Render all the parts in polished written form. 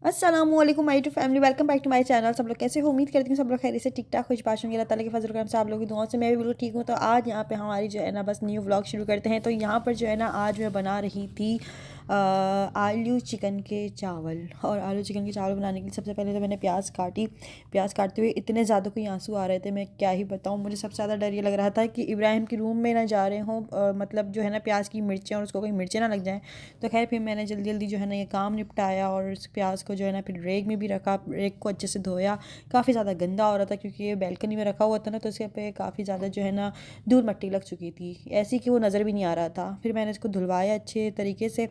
अस्सलामुअलैकुम my to family, welcome back to my channel. सब लोग कैसे हो? उम्मीद करती हूँ सब लोग खैरियत से ठीक ठाक खुश बाश होंगे। अल्लाह ताला के फजल करम से आप लोगों की दुआओं से मैं भी बिल्कुल ठीक हूँ। तो आज यहाँ पे हमारी जो है ना बस न्यू व्लॉग शुरू करते हैं। तो यहाँ पर जो है ना आज मैं बना रही थी आलू चिकन के चावल। और आलू चिकन के चावल बनाने के लिए सबसे पहले तो मैंने प्याज काटी। प्याज काटते हुए इतने ज़्यादा कोई आंसू आ रहे थे, मैं क्या ही बताऊँ। मुझे सबसे ज़्यादा डर ये लग रहा था कि इब्राहिम के रूम में ना जा रहे हों, मतलब जो है ना प्याज की मिर्चें और उसको कोई मिर्चें ना लग जाएँ। तो खैर फिर मैंने जल्दी जल्दी जो है ना ये काम निपटाया और इस प्याज को जो है ना फिर रेग में भी रखा। रेग को अच्छे से धोया। काफ़ी ज़्यादा गंदा हो रहा था क्योंकि ये बैल्कनी में रखा हुआ था ना, तो इसके पे काफ़ी ज़्यादा जो है ना धूल मट्टी लग चुकी थी, ऐसी कि वो नज़र भी नहीं आ रहा था। फिर मैंने इसको धुलवाया अच्छे तरीके से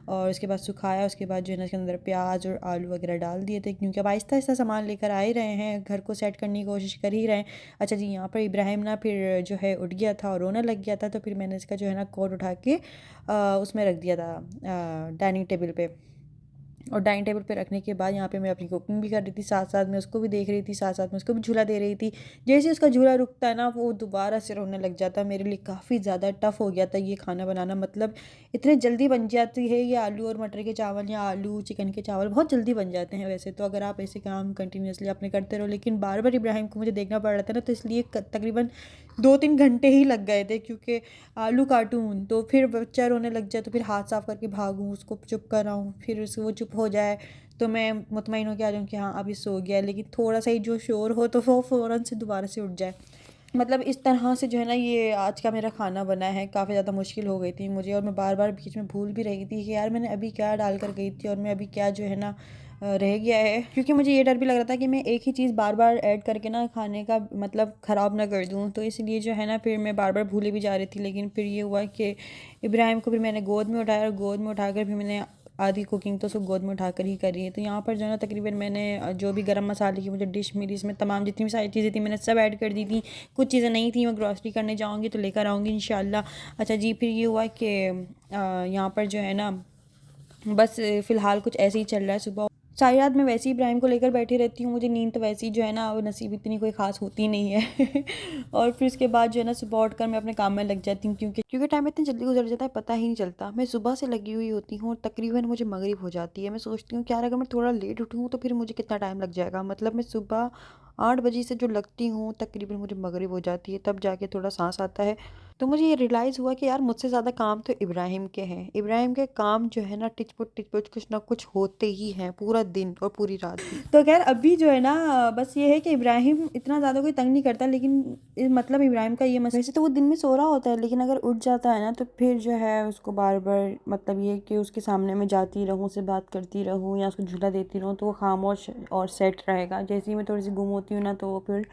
और उसके बाद सुखाया। उसके बाद जो है ना इसके अंदर प्याज और आलू वगैरह डाल दिए थे, क्योंकि अब आहिस्ता आहिस्ता सामान लेकर आ ही रहे हैं, घर को सेट करने की कोशिश कर ही रहे हैं। अच्छा जी, यहाँ पर इब्राहिम ना फिर जो है उठ गया था और रोने लग गया था। तो फिर मैंने इसका जो है ना कोट उठा के उसमें रख दिया था डाइनिंग टेबल पे। और डाइनिंग टेबल पे रखने के बाद यहाँ पे मैं अपनी कुकिंग भी कर रही थी, साथ साथ में उसको भी देख रही थी, साथ साथ में उसको भी झूला दे रही थी। जैसे उसका झूला रुकता है ना वो दोबारा से रोने लग जाता है। मेरे लिए काफ़ी ज़्यादा टफ हो गया था ये खाना बनाना, मतलब इतने जल्दी बन जाती है ये आलू और मटर के चावल या आलू चिकन के चावल बहुत जल्दी बन जाते हैं वैसे तो, अगर आप ऐसे काम कंटिन्यूसली अपने करते रहो। लेकिन बार बार इब्राहिम को मुझे देखना पड़ रहा था ना, तो इसलिए तकरीबन 2-3 घंटे ही लग गए थे, क्योंकि आलू काटूँ तो फिर बच्चा रोने लग जाए तो फिर हाथ साफ करके भागूँ, उसको चुप कराऊँ, फिर उसको वो चुप हो जाए तो मैं मुतमईन हो के आ जाऊँ कि हाँ अभी सो गया है। लेकिन थोड़ा सा ही जो शोर हो तो वो फ़ौरन से दोबारा से उठ जाए। मतलब इस तरह से जो है ना ये आज का मेरा खाना बना है। काफ़ी ज़्यादा मुश्किल हो गई थी मुझे और मैं बार बार बीच में भूल भी रही थी कि यार मैंने अभी क्या डाल कर गई थी और मैं अभी क्या जो है ना रह गया है। क्योंकि मुझे ये डर भी लग रहा था कि मैं एक ही चीज़ बार बार ऐड करके ना खाने का मतलब ख़राब ना कर दूँ, तो इसलिए जो है ना फिर मैं बार बार भूले भी जा रही थी। लेकिन फिर ये हुआ कि इब्राहिम को फिर मैंने गोद में उठाया और गोद में उठाकर फिर मैंने आधी कुकिंग तो उसको गोद में उठाकर ही करी है। तो यहाँ पर जो है ना तकरीबन मैंने जो भी गरम मसाले की मुझे डिश मिली, इसमें तमाम जितनी भी सारी चीज़ें थी मैंने सब ऐड कर दी थी। कुछ चीज़ें नहीं थी, मैं ग्रॉसरी करने जाऊँगी तो लेकर आऊँगी इंशाल्लाह। अच्छा जी, फिर ये हुआ कि यहाँ पर जो है ना बस फ़िलहाल कुछ ऐसे ही चल रहा है। सुबह सारी रात मैं वैसे ही इब्राहिम को लेकर बैठी रहती हूँ, मुझे नींद तो वैसे ही जो है ना वो नसीब इतनी कोई ख़ास होती नहीं है। और फिर उसके बाद जो है ना सुबह उठकर मैं अपने काम में लग जाती हूँ, क्योंकि टाइम इतनी जल्दी गुजर जाता है पता ही नहीं चलता। मैं सुबह से लगी हुई होती हूँ और तकरीबन मुझे मगरिब हो जाती है। मैं सोचती हूँ कि यार अगर मैं थोड़ा लेट उठूँ तो फिर मुझे कितना टाइम लग जाएगा। मतलब मैं सुबह 8 बजे से जो लगती हूँ तकरीबन मुझे मगरिब हो जाती है, तब जाके थोड़ा सांस आता है। तो मुझे ये रियलाइज़ हुआ कि यार मुझसे ज़्यादा काम तो इब्राहिम के हैं। इब्राहिम के काम जो है ना टिच पुच कुछ ना कुछ होते ही हैं पूरा दिन और पूरी रात भी। तो खैर अभी जो है ना बस ये है कि इब्राहिम इतना ज़्यादा कोई तंग नहीं करता, लेकिन मतलब इब्राहिम का ये मसला, वैसे तो वो दिन में सो रहा होता है लेकिन अगर उठ जाता है ना तो फिर जो है उसको बार बार मतलब ये कि उसके सामने मैं जाती रहूँ, उससे बात करती रहूँ या उसको झूला देती रहूँ तो वो खामोश और सेट रहेगा। जैसे ही मैं थोड़ी सी गुम होती हूँ ना तो वो फिर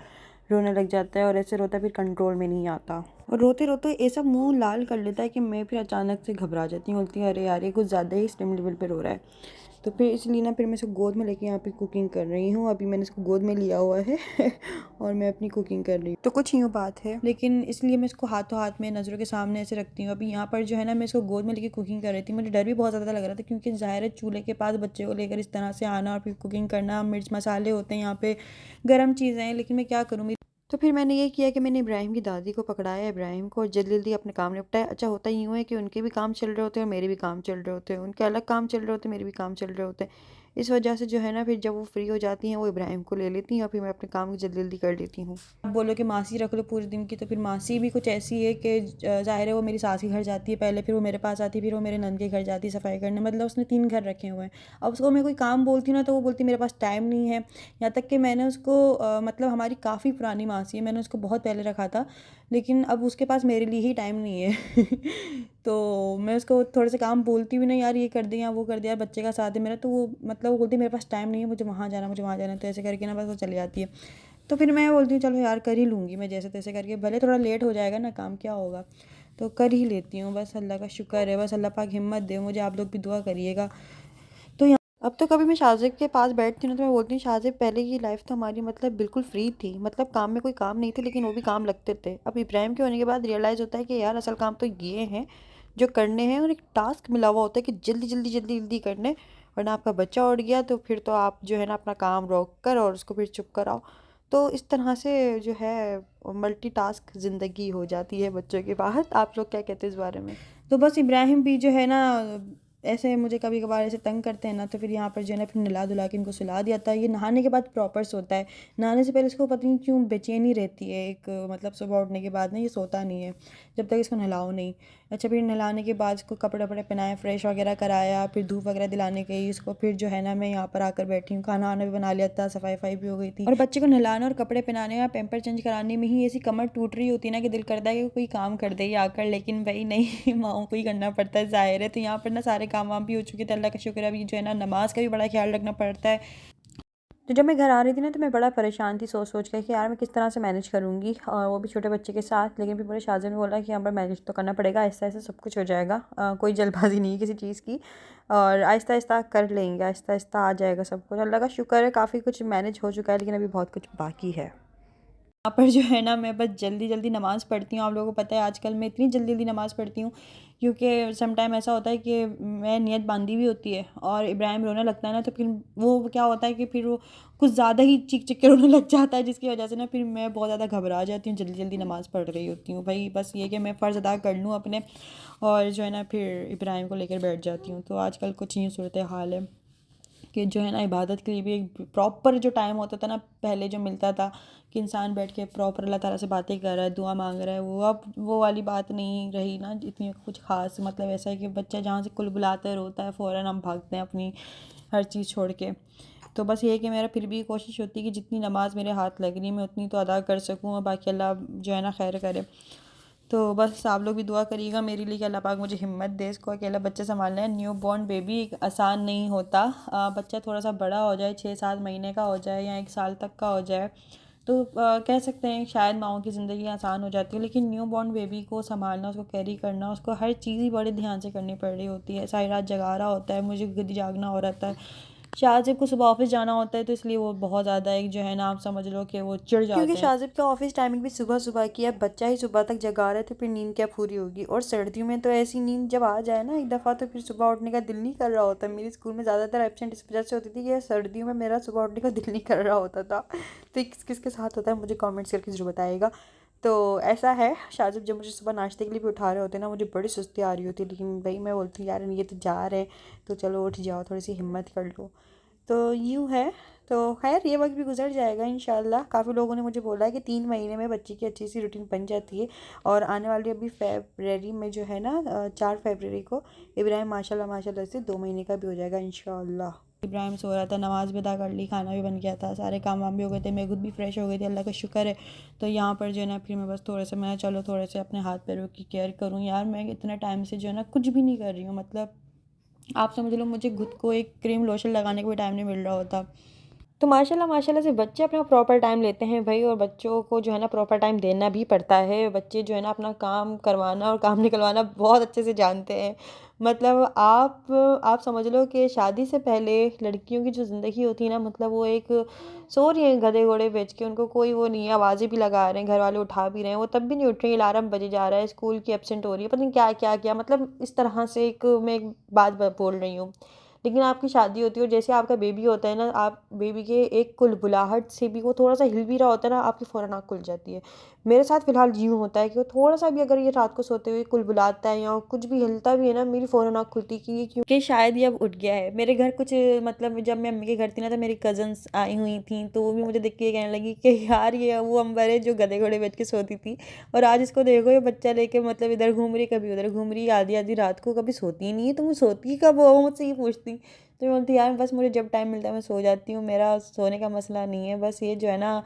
रोने लग जाता है और ऐसे रोता है फिर कंट्रोल में नहीं आता। और रोते रोते ऐसा मुंह लाल कर लेता है कि मैं फिर अचानक से घबरा जाती हूँ, बोलती हूँ अरे यार ये कुछ ज़्यादा ही एक्सट्रीम लेवल पे रो रहा है। तो फिर इसलिए ना फिर मैं इसको गोद में लेके यहाँ पे कुकिंग कर रही हूँ। अभी मैंने इसको गोद में लिया हुआ है और मैं अपनी कुकिंग कर रही हूँ। तो कुछ यूँ बात है, लेकिन इसलिए मैं इसको हाथों हाथ में नज़रों के सामने ऐसे रखती हूँ। अभी यहाँ पर जो है ना मैं इसको गोद में लेके कुकिंग कर रही थी, मुझे डर भी बहुत ज़्यादा लग रहा था क्योंकि ज़ाहिर है चूल्हे के पास बच्चे को लेकर इस तरह से आना और फिर कुकिंग करना, मिर्च मसाले होते हैं यहाँ पे, गर्म चीज़ें हैं, लेकिन मैं क्या करूँ। तो फिर मैंने ये किया कि मैंने इब्राहिम की दादी को पकड़ाया, इब्राहिम को, और जल्दी जल्दी अपने काम निपटाया। अच्छा होता यूँ है कि उनके भी काम चल रहे होते हैं और मेरे भी काम चल रहे होते हैं, उनके अलग काम चल रहे होते हैं, मेरे भी काम चल रहे होते हैं। इस वजह से जो है ना फिर जब वो फ्री हो जाती हैं वो इब्राहिम को ले लेती हैं और फिर मैं अपने काम जल्दी जल्दी कर लेती हूँ। अब बोलो कि मासी रख लो पूरे दिन की, तो फिर मासी भी कुछ ऐसी है कि ज़ाहिर है वो मेरी सास के घर जाती है पहले, फिर वो मेरे पास आती है, फिर वो मेरे नंद के घर जाती है सफाई करने। मतलब उसने 3 घर रखे हुए हैं। अब उसको मैं कोई काम बोलती हूँ ना तो वो बोलती मेरे पास टाइम नहीं है। यहाँ तक कि मैंने उसको मतलब हमारी काफ़ी पुरानी मासी है, मैंने उसको बहुत पहले रखा था, लेकिन अब उसके पास मेरे लिए ही टाइम नहीं है। तो मैं उसको थोड़े से काम बोलती भी नहीं, यार ये कर दे या वो कर दे, यार बच्चे का साथ है मेरा, तो वो मतलब वो बोलती है मेरे पास टाइम नहीं है, मुझे वहाँ जाना, मुझे वहाँ जाना, तो ऐसे करके ना बस वो चली जाती है। तो फिर मैं बोलती हूँ चलो यार कर ही लूँगी मैं जैसे तैसे करके, भले थोड़ा लेट हो जाएगा ना काम, क्या होगा, तो कर ही लेती हूँ। बस अल्लाह का शुक्र है, बस अल्लाह पाक हिम्मत दे मुझे, आप लोग भी दुआ करिएगा। तो यहाँ अब तो कभी मैं शाहज़ेब के पास बैठती हूँ ना तो मैं बोलती हूँ शाहज़ेब पहले की लाइफ तो हमारी मतलब बिल्कुल फ्री थी, मतलब काम में कोई काम नहीं थे लेकिन वो भी काम लगते थे। अब इब्राहिम के होने के बाद रियलाइज़ होता है कि यार असल काम तो ये हैं जो करने हैं, और एक टास्क मिला हुआ होता है कि जल्दी जल्दी जल्दी जल्दी करने, वरना आपका बच्चा उठ गया तो फिर तो आप जो है ना अपना काम रोक कर और उसको फिर चुप कराओ। तो इस तरह से जो है मल्टीटास्क ज़िंदगी हो जाती है बच्चों के बाद। आप लोग क्या कहते हैं इस बारे में? तो बस इब्राहिम भी जो है ना ऐसे मुझे कभी कभार ऐसे तंग करते हैं ना, तो फिर यहाँ पर जो है ना फिर नहला धुला के इनको सुला दिया था। ये नहाने के बाद प्रॉपर सोता है। नहाने से पहले इसको पता नहीं क्यों बेचैनी रहती है, एक मतलब सुबह उठने के बाद ना ये सोता नहीं है जब तक इसको नहलाओ नहीं। अच्छा, फिर नहलाने के बाद इसको कपड़े वपड़े पहनाए, फ्रेश वगैरह कराया, फिर धूप वगैरह दिलाने गई इसको। फिर जो है ना मैं यहाँ पर आकर बैठी हूँ, खाना वाना भी बना लिया था, सफाई वफाई भी हो गई थी। और बच्चे को नहलाना और कपड़े पहनाने या पैम्पर चेंज कराने में ही ऐसी कमर टूट रही होती है ना कि दिल करता है कि कोई काम कर दे ये आकर, लेकिन भाई नहीं माओ को ही करना पड़ता है, ज़ाहिर है। तो यहाँ पर ना सारे काम वाम भी हो चुके थे, अल्लाह का शुक्र है। अभी जो है ना नमाज का भी बड़ा ख्याल रखना पड़ता है। तो जब मैं घर आ रही थी ना तो मैं बड़ा परेशान थी सोच सोच कर कि यार मैं किस तरह से मैनेज करूँगी, और वो भी छोटे बच्चे के साथ। लेकिन फिर मेरे शाहज़ाद ने बोला कि यहाँ पर मैनेज तो करना पड़ेगा, आहिस्ता आहिस्ता सब कुछ हो जाएगा, कोई जल्दबाजी नहीं है किसी चीज़ की, और आहिस्ता आहिस्ता कर लेंगे, आहिस्ता आहिस्ता आ जाएगा सब कुछ। अल्लाह का शुक्र है काफ़ी कुछ मैनेज हो चुका है, लेकिन अभी बहुत कुछ बाकी है। यहाँ पर जो है ना मैं बस जल्दी जल्दी नमाज़ पढ़ती हूँ। आप लोगों को पता है आजकल मैं इतनी जल्दी जल्दी नमाज़ पढ़ती हूँ, क्योंकि सम टाइम ऐसा होता है कि मैं नियत बांधी हुई होती है और इब्राहिम रोने लगता है ना, तो फिर वो क्या होता है कि फिर वो कुछ ज़्यादा ही चीख चीख के रोने लग जाता है, जिसकी वजह से ना फिर मैं बहुत ज़्यादा घबरा जाती हूँ, जल्दी जल्दी नमाज़ पढ़ रही होती हूँ। भाई बस ये कि मैं फ़र्ज़ अदा कर लूँ अपने, और जो है ना फिर इब्राहिम को लेकर बैठ जाती हूँ। तो आजकल कुछ यूँ सूरत हाल है कि जो है ना इबादत के लिए भी एक प्रॉपर जो टाइम होता था ना पहले, जो मिलता था कि इंसान बैठ के प्रॉपर अल्लाह ताला से बातें कर रहा है, दुआ मांग रहा है, वो अब वो वाली बात नहीं रही ना इतनी कुछ ख़ास। मतलब ऐसा है कि बच्चा जहाँ से कुल बुलाता है रोता है, फ़ौरन हम भागते हैं अपनी हर चीज़ छोड़ के। तो बस ये है कि मेरा फिर भी कोशिश होती है कि जितनी नमाज़ मेरे हाथ लग रही है मैं उतनी तो अदा कर सकूँ, और बाकी अल्लाह जो है ना खैर करे। तो बस आप लोग भी दुआ करिएगा मेरे लिए कि अल्लाह पाक मुझे हिम्मत दे इसको अकेला बच्चे संभालना है। न्यू बॉर्न बेबी आसान नहीं होता। बच्चा थोड़ा सा बड़ा हो जाए, 6-7 महीने का हो जाए या 1 साल तक का हो जाए, तो कह सकते हैं शायद माओ की ज़िंदगी आसान हो जाती है। लेकिन न्यू बॉर्न बेबी को संभालना, उसको कैरी करना, उसको हर चीज़ ही बड़े ध्यान से करनी पड़ रही होती है। सारी रात जगा रहा होता है, मुझे खुद जागना हो रहता है। शाहज़ेब को सुबह ऑफिस जाना होता है, तो इसलिए वो बहुत ज़्यादा एक जो है ना आप समझ लो कि वो चिढ़ जाते हैं, क्योंकि शाहज़ेब का ऑफिस टाइमिंग भी सुबह सुबह की है। बच्चा ही सुबह तक जगा रहे तो फिर नींद क्या पूरी होगी। और सर्दियों में तो ऐसी नींद जब आ जाए ना एक दफ़ा, तो फिर सुबह उठने का दिल नहीं कर रहा होता। मेरी स्कूल में ज़्यादातर एब्सेंट इस वजह से होती थी कि सर्दियों में मेरा सुबह उठने का दिल नहीं कर रहा होता था। तो किस किसके साथ होता है मुझे कॉमेंट्स करके ज़रूर बताइएगा। तो ऐसा है, शाहज़ेब जब मुझे सुबह नाश्ते के लिए भी उठा रहे होते हैं ना, मुझे बड़ी सुस्ती आ रही होती है, लेकिन भाई मैं बोलती हूँ यार ये तो जा रहे हैं, तो चलो उठ जाओ, थोड़ी सी हिम्मत कर लो। तो यूँ है। तो खैर ये वक्त भी गुजर जाएगा इंशाल्लाह। काफ़ी लोगों ने मुझे बोला है कि 3 महीने में बच्चे की अच्छी सी रूटीन बन जाती है। और आने वाली अभी फरवरी में जो है ना 4 फरवरी को इब्राहिम माशाल्लाह माशाल्लाह से 2 महीने का भी हो जाएगा इंशाल्लाह। इब्राहिम सो रहा था, नमाज़ भी अदा कर ली, खाना भी बन गया था, सारे काम वाम भी हो गए थे, मैं खुद भी फ्रेश हो गई थी, अल्लाह का शुक्र है। तो यहाँ पर जो है ना फिर मैं बस थोड़े से मैं चलो थोड़े से अपने हाथ पैरों की केयर करूँ। यार मैं इतने टाइम से जो है ना कुछ भी नहीं कर रही हूँ, मतलब आप समझ लो मुझे खुद को एक क्रीम लोशन लगाने का भी टाइम नहीं मिल रहा होता। तो माशाल्लाह माशाल्लाह से बच्चे अपना प्रॉपर टाइम लेते हैं भाई, और बच्चों को जो है ना प्रॉपर टाइम देना भी पड़ता है। बच्चे जो है ना अपना काम करवाना और काम निकलवाना बहुत अच्छे से जानते हैं। मतलब आप समझ लो कि शादी से पहले लड़कियों की जो ज़िंदगी होती है ना, मतलब वो एक सो रही हैं गधे घोड़े बेच के, उनको कोई वो नहीं है, आवाज़ें भी लगा रहे हैं, घर वाले उठा भी रहे हैं, वो तब भी नहीं उठ रही, अलार्म बजे जा रहा है, स्कूल की एब्सेंट हो रही है, पता नहीं क्या क्या क्या, मतलब इस तरह से मैं एक बात बोल रही हूँ। लेकिन आपकी शादी होती है और जैसे आपका बेबी होता है ना, आप बेबी के एक कुलबुलाहट से भी वो थोड़ा सा हिल भी रहा होता है ना, आपकी फ़ौरन आँख खुल जाती है। मेरे साथ फ़िलहाल यूँ होता है कि वो थोड़ा सा भी अगर ये रात को सोते हुए कुलबुलाता है या कुछ भी हिलता भी है ना, मेरी फ़ौरन आँख खुलती है कि ये क्यों, कि शायद ये अब उठ गया है। मेरे घर कुछ मतलब जब मैं अम्मी के घर थी ना, तो मेरी कज़न्स आई हुई थी, तो वो भी मुझे देख के कहने लगी कि यार ये वो अंबर है जो गधे घोड़े बेच के सोती थी, और आज इसको देखो ये बच्चा लेके मतलब इधर घूम रही, कभी उधर घूम रही, आधी आधी रात को, कभी सोती ही नहीं है। तुम सोती कब हो, मुझसे ये पूछती। तो मैं बोलती यार बस मुझे जब टाइम मिलता है मैं सो जाती हूँ, मेरा सोने का मसला नहीं है। बस ये जो है ना,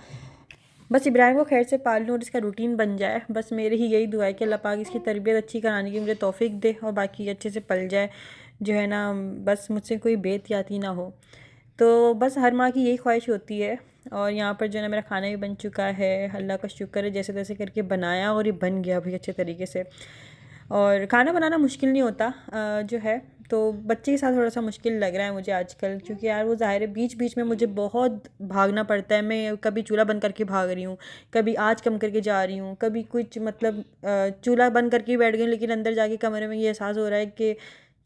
बस इब्राहिम को खैर से पाल लूँ और इसका रूटीन बन जाए, बस मेरी ही यही दुआ है कि अल्लाह पाक इसकी तरबियत अच्छी कराने की मुझे तौफीक दे, और बाकी अच्छे से पल जाए जो है ना, बस मुझसे कोई बेहतियाती ना हो। तो बस हर माँ की यही ख्वाहिश होती है। और यहाँ पर जो है ना मेरा खाना भी बन चुका है, अल्लाह का शुक्र है, जैसे तैसे करके बनाया और ये बन गया भी अच्छे तरीके से। और खाना बनाना मुश्किल नहीं होता जो है, तो बच्चे के साथ थोड़ा सा मुश्किल लग रहा है मुझे आजकल, क्योंकि यार वो ज़ाहिर है बीच बीच में मुझे बहुत भागना पड़ता है। मैं कभी चूल्हा बंद करके भाग रही हूँ, कभी आँच कम करके जा रही हूँ, कभी कुछ मतलब चूल्हा बंद करके बैठ गई, लेकिन अंदर जाके कमरे में ये एहसास हो रहा है कि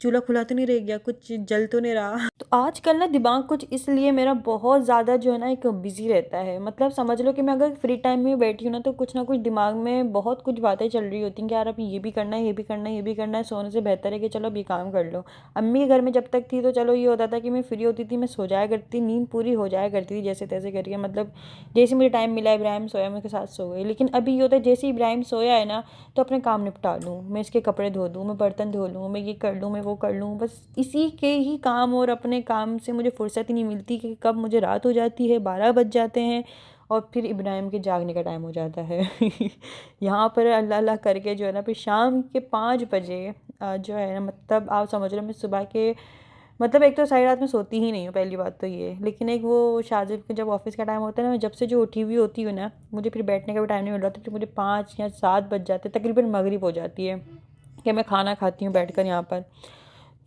चूल्हा खुला तो नहीं रह गया, कुछ जल तो नहीं रहा। तो आजकल ना दिमाग कुछ इसलिए मेरा बहुत ज़्यादा जो है ना एक बिजी रहता है। मतलब समझ लो कि मैं अगर फ्री टाइम में बैठी हूँ ना तो कुछ ना कुछ दिमाग में बहुत कुछ बातें चल रही होती हैं कि यार अभी ये भी करना है, ये भी करना है, ये भी करना है। सोने से बेहतर है कि चलो अभी काम कर लो। अम्मी के घर में जब तक थी तो चलो ये होता था कि मैं फ्री होती थी, मैं सो जाया करती, नींद पूरी हो जाया करती थी जैसे तैसे करके। मतलब जैसे मुझे टाइम मिला, इब्राहिम सोया, मैं उसके साथ सो गई। लेकिन अभी ये होता है जैसे इब्राहिम सोया है ना तो अपने काम निपटा लूँ, मैं इसके कपड़े धो दूँ, मैं बर्तन धो लूँ, मैं ये कर लूँ, मैं वो कर लूँ। बस इसी के ही काम और अपने काम से मुझे फुर्सत ही नहीं मिलती कि कब मुझे रात हो जाती है, 12 बज जाते हैं और फिर इब्राहिम के जागने का टाइम हो जाता है। यहाँ पर अल्लाह अल्लाह करके जो है ना फिर शाम के 5 बजे जो है ना, मतलब आप समझ लो मैं सुबह के, मतलब एक तो सारी रात में सोती ही नहीं हूँ, पहली बात तो ये। लेकिन एक वो शाजिब के जब ऑफिस का टाइम होता है ना, मैं जब से जो उठी हुई होती हूँ ना, मुझे फिर बैठने का भी टाइम नहीं मिल रहा था। फिर मुझे 5 या 7 बज जाते, तकरीबन मगरिब हो जाती है कि मैं खाना खाती हूँ बैठकर यहाँ पर।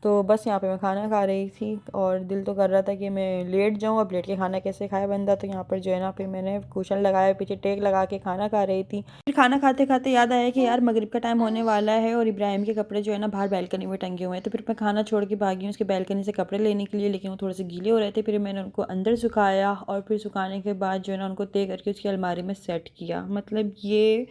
तो बस यहाँ पे मैं खाना खा रही थी और दिल तो कर रहा था कि मैं लेट जाऊँ। अब लेट के खाना कैसे खाए बंदा, तो यहाँ पर जो है ना फिर मैंने कुशन लगाया, पीछे टेक लगा के खाना खा रही थी। फिर खाना खाते खाते याद आया कि यार मगरिब का टाइम होने वाला है और इब्राहिम के कपड़े जो है ना बाहर बैल्कनी में टंगे हुए हैं। तो फिर मैं खाना छोड़ के भागी हूँ उसके बैल्कनी से कपड़े लेने के लिए, लेकिन वो थोड़े से गीले हो रहे थे। फिर मैंने उनको अंदर सुखाया और फिर सुखाने के बाद जो है ना उनको तय करके उसकी अलमारी में सेट किया। मतलब ये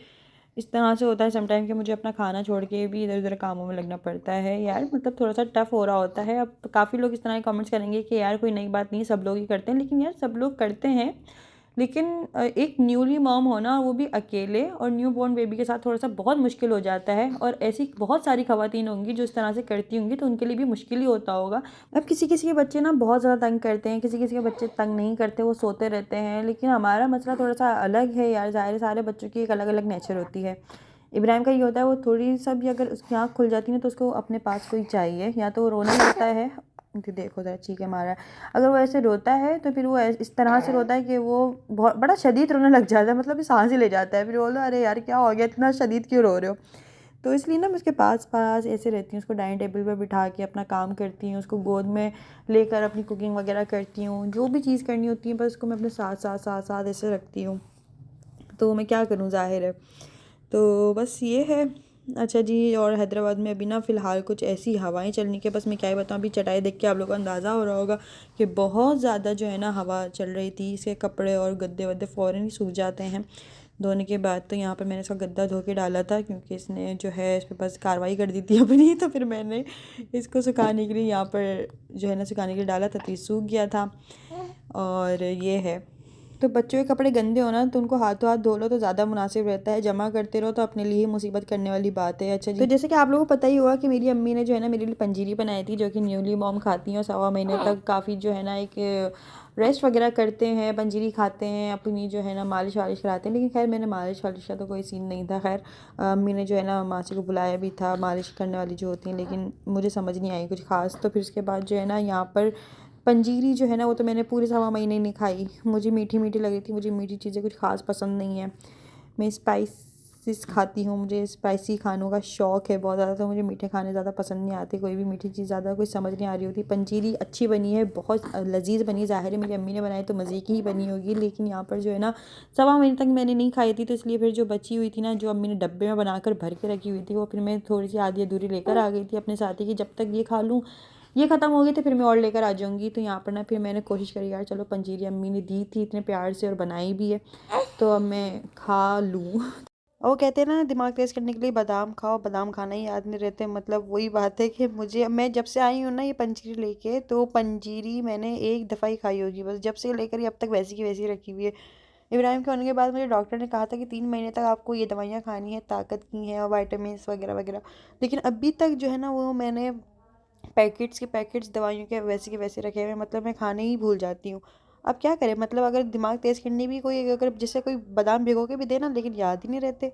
इस तरह से होता है समटाइम कि मुझे अपना खाना छोड़ के भी इधर उधर कामों में लगना पड़ता है यार। मतलब थोड़ा सा टफ हो रहा होता है। अब काफ़ी लोग इस तरह के कमेंट्स करेंगे कि यार कोई नई बात नहीं, सब लोग ही करते हैं। लेकिन यार सब लोग करते हैं, लेकिन एक न्यूली मॉम होना वो भी अकेले और न्यू बॉर्न बेबी के साथ थोड़ा सा बहुत मुश्किल हो जाता है। और ऐसी बहुत सारी खवातीन होंगी जो इस तरह से करती होंगी, तो उनके लिए भी मुश्किल ही होता होगा। अब किसी किसी के बच्चे ना बहुत ज़्यादा तंग करते हैं, किसी किसी के बच्चे तंग नहीं करते, वो सोते रहते हैं। लेकिन हमारा मसला थोड़ा सा अलग है यार, ज़ाहिर है सारे बच्चों की एक अलग अलग नेचर होती है। इब्राहिम का ये होता है वो थोड़ी सा भी अगर उसकी आँख खुल जाती है ना तो उसको अपने पास कोई चाहिए, या तो वो रोने लगता है, देखो ज़रा चीखे मारा है। अगर वो ऐसे रोता है तो फिर वो इस तरह से रोता है कि वो बहुत बड़ा शदीद रोने लग जाता है, मतलब सांस ही ले जाता है। फिर बोलो अरे यार क्या हो गया, इतना शदीद क्यों रो रहे हो। तो इसलिए ना मैं उसके पास पास ऐसे रहती हूँ, उसको डाइनिंग टेबल पर बिठा के अपना काम करती हूँ, उसको गोद में लेकर अपनी कुकिंग वगैरह करती हूँ, जो भी चीज़ करनी होती है बस उसको मैं अपने साथ साथ साथ साथ ऐसे रखती हूँ। तो मैं क्या करूँ, ज़ाहिर है। तो बस ये है। अच्छा जी, और हैदराबाद में अभी ना फ़िलहाल कुछ ऐसी हवाएं चलने के, बस मैं क्या ही बताऊँ। अभी चटाई देख के आप लोगों को अंदाज़ा हो रहा होगा कि बहुत ज़्यादा जो है ना हवा चल रही थी। इसके कपड़े और गद्दे वद्दे फ़ौरन ही सूख जाते हैं धोने के बाद। तो यहाँ पर मैंने इसका गद्दा धो के डाला था क्योंकि इसने जो है इस पर बस कार्रवाई कर दी थी अपनी। तो फिर मैंने इसको सुखाने के लिए यहाँ पर जो है ना सुखाने के लिए डाला था, तो ये सूख गया था। और ये है, तो बच्चों के कपड़े गंदे होना तो उनको हाथों हाथ धो लो तो ज़्यादा मुनासिब रहता है, जमा करते रहो तो अपने लिए ही मुसीबत करने वाली बात है। अच्छा जी, तो जैसे कि आप लोगों को पता ही होगा कि मेरी अम्मी ने जो है ना मेरे लिए पंजीरी बनाई थी, जो कि न्यूली मॉम खाती हैं और 1.25 महीने तक काफ़ी जो है ना एक रेस्ट वगैरह करते हैं, पंजीरी खाते हैं, अपनी जो है ना मालिश वालिश कराते हैं। लेकिन खैर मैंने मालिश वालिश का तो कोई सीन नहीं था। खैर अम्मी ने जो है ना मासी को बुलाया भी था मालिश करने वाली जो होती हैं, लेकिन मुझे समझ नहीं आई कुछ ख़ास। तो फिर उसके बाद जो है ना यहाँ पर पंजीरी जो है ना वो तो मैंने पूरे 1.25 महीने नहीं खाई। मुझे मीठी मीठी लगी थी, मुझे मीठी चीज़ें कुछ ख़ास पसंद नहीं है। मैं स्पाइसिस खाती हूँ, मुझे स्पाइसी खानों का शौक़ है बहुत ज़्यादा। तो मुझे मीठे खाने ज़्यादा पसंद नहीं आते, कोई भी मीठी चीज़ ज़्यादा कुछ समझ नहीं आ रही होती। पंजीरी अच्छी बनी है, बहुत लजीज बनी, ज़ाहिर है मेरी अम्मी ने बनाई तो मज़े की ही बनी होगी। लेकिन यहाँ पर जो है ना 1.25 महीने तक मैंने नहीं खाई थी, तो इसलिए फिर जो बची हुई थी ना, जो अम्मी ने डब्बे में बनाकर भर के रखी हुई थी, वो फिर मैं थोड़ी सी आधी अधूरी लेकर आ गई थी अपने साथ ही कि जब तक ये खा लूँ, ये ख़त्म हो गई तो फिर मैं और लेकर आ जाऊँगी। तो यहाँ पर ना फिर मैंने कोशिश करी यार चलो पंजीरी अम्मी ने दी थी इतने प्यार से और बनाई भी है तो अब मैं खा लूँ। और वो कहते हैं ना दिमाग तेज़ करने के लिए बादाम खाओ, बादाम खाना ही याद नहीं रहते। मतलब वही बात है कि मुझे, मैं जब से आई हूँ ना ये पंजीरी लेके, तो पंजीरी मैंने एक दफ़ा ही खाई होगी बस, जब से लेकर ये अब तक वैसी की वैसी रखी हुई है। इब्राहिम के होने के बाद मुझे डॉक्टर ने कहा था कि 3 महीने तक आपको ये दवाइयाँ खानी है, ताकत की हैं और वाइटामिन वगैरह वगैरह। लेकिन अभी तक जो है ना वो मैंने पैकेट्स के पैकेट्स दवाइयों के वैसे रखे हुए हैं, मतलब मैं खाने ही भूल जाती हूँ। अब क्या करें, मतलब अगर दिमाग तेज़ करने भी कोई, अगर जैसे कोई बादाम भिगो के भी दे ना, लेकिन याद ही नहीं रहते।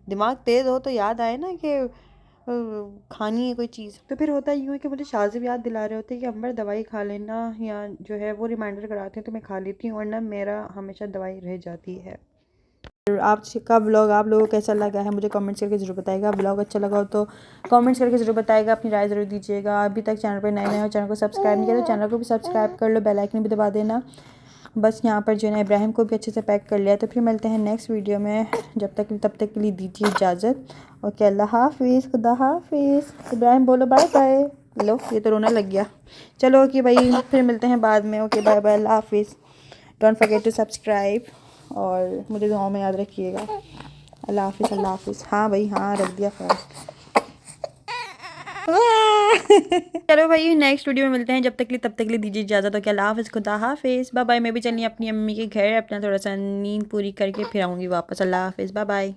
दिमाग तेज़ हो तो याद आए ना कि खानी है कोई चीज़। तो फिर होता यूँ है कि मुझे शाज़िब याद दिला रहे होते हैं कि अंबर दवाई खा लेना, या जो है वो रिमाइंडर कराते हैं तो मैं खा लेती हूँ, वरना मेरा हमेशा दवाई रह जाती है। आज का ब्लॉग आप लोगों को कैसा लगा है मुझे कमेंट्स करके ज़रूर बताइएगा। ब्लॉग अच्छा लगा हो तो कमेंट्स करके ज़रूर बताइएगा, अपनी राय ज़रूर दीजिएगा। अभी तक चैनल पर नए नए हो, चैनल को सब्सक्राइब नहीं किया तो चैनल को भी सब्सक्राइब कर लो, बेल आइकन भी दबा देना। बस यहाँ पर जो है ना इब्राहिम को भी अच्छे से पैक कर लिया। तो फिर मिलते हैं नेक्स्ट वीडियो में, तब तक के लिए दीजिए इजाज़त। ओके, अल्लाह हाफिज़, खुदा हाफिज़। इब्राहिम बोलो बाय बाय। लो ये तो रोना लग गया। चलो ओके भाई, फिर मिलते हैं बाद में। ओके बाय बाय, अल्लाह हाफिज़। डोंट फॉरगेट टू सब्सक्राइब और मुझे दुआओं में याद रखिएगा। अल्लाह हाफिज़, अल्लाह हाफिज़। हाँ भाई हाँ, रख दिया फ़ोन। चलो भाई नेक्स्ट वीडियो में मिलते हैं। जब तक के लिए तब तक के लिए दीजिए इजाज़त। ओके अल्लाह हाफिज़, खुदा हाफिज़, बाय बाय। मैं भी चलनी अपनी अम्मी के घर, अपना थोड़ा सा नींद पूरी करके फिर आऊँगी वापस। अल्लाह हाफिज़, बाय बाय।